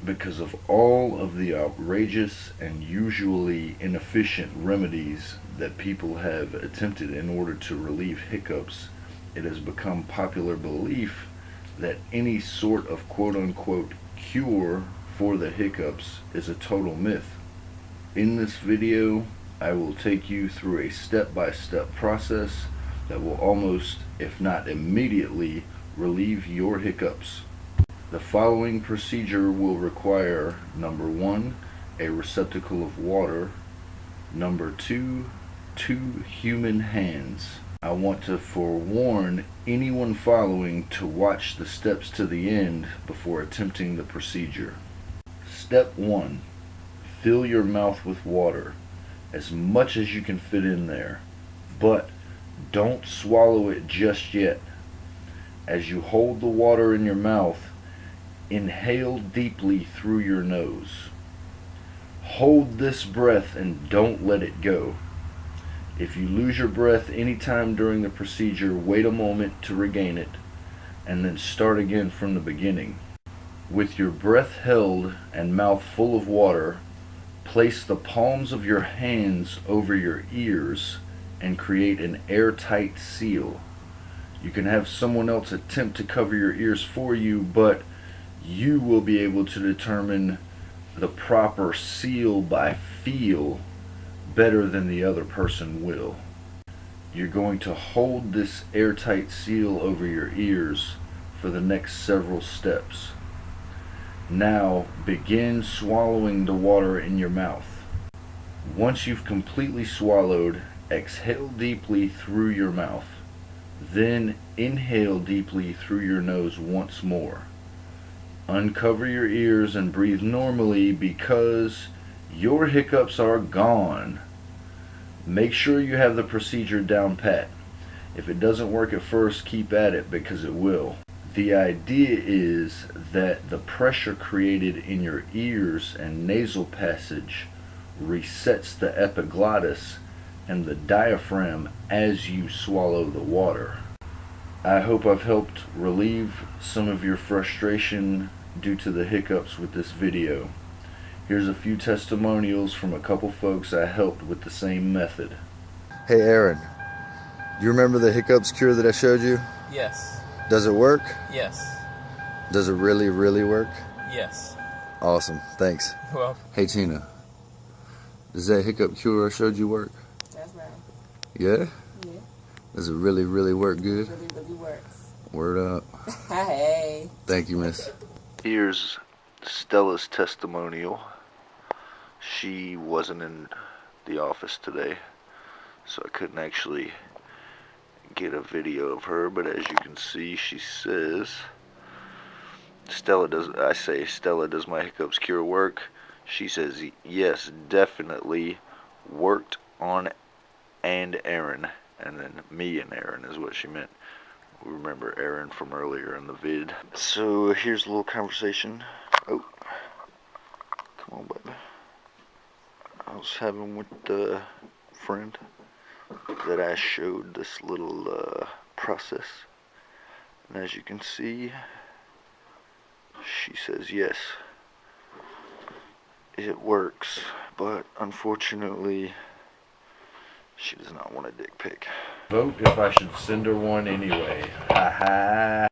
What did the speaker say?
because of all of the outrageous and usually inefficient remedies that people have attempted in order to relieve hiccups, it has become popular belief that any sort of quote-unquote cure for the hiccups is a total myth. In this video, I will take you through a step-by-step process that will almost, if not immediately, relieve your hiccups. The following procedure will require, number 1, a receptacle of water, number 2, 2 human hands. I want to forewarn anyone following to watch the steps to the end before attempting the procedure. Step 1. Fill your mouth with water, as much as you can fit in there, but don't swallow it just yet. As you hold the water in your mouth, inhale deeply through your nose. Hold this breath and don't let it go. If you lose your breath anytime during the procedure, wait a moment to regain it, and then start again from the beginning. With your breath held and mouth full of water, place the palms of your hands over your ears and create an airtight seal. You can have someone else attempt to cover your ears for you, but you will be able to determine the proper seal by feel better than the other person will. You're going to hold this airtight seal over your ears for the next several steps. Now begin swallowing the water in your mouth. Once you've completely swallowed, exhale deeply through your mouth. Then inhale deeply through your nose once more. Uncover your ears and breathe normally because your hiccups are gone. Make sure you have the procedure down pat. If it doesn't work at first, keep at it because it will. The idea is that the pressure created in your ears and nasal passage resets the epiglottis and the diaphragm as you swallow the water. I hope I've helped relieve some of your frustration due to the hiccups with this video. Here's a few testimonials from a couple folks I helped with the same method. Hey Aaron, do you remember the hiccups cure that I showed you? Yes. Does it work? Yes. Does it really, really work? Yes. Awesome, thanks. Well. Hey Tina, does that hiccup cure I showed you work? That's right. Yeah? Yeah. Does it really, really work good? Really, really works. Word up. Hey. Thank you, miss. Here's Stella's testimonial. She wasn't in the office today, so I couldn't actually get a video of her, but as you can see, she says, Stella, does my hiccups cure work? She says, yes, definitely worked on and Aaron, and then me and Aaron is what she meant. We remember Aaron from earlier in the vid. So here's a little conversation. Oh, come on, baby. I was having with the friend that I showed this little process, and as you can see, she says yes, it works, but unfortunately she does not want a dick pic. Vote if I should send her one anyway. Ha ha.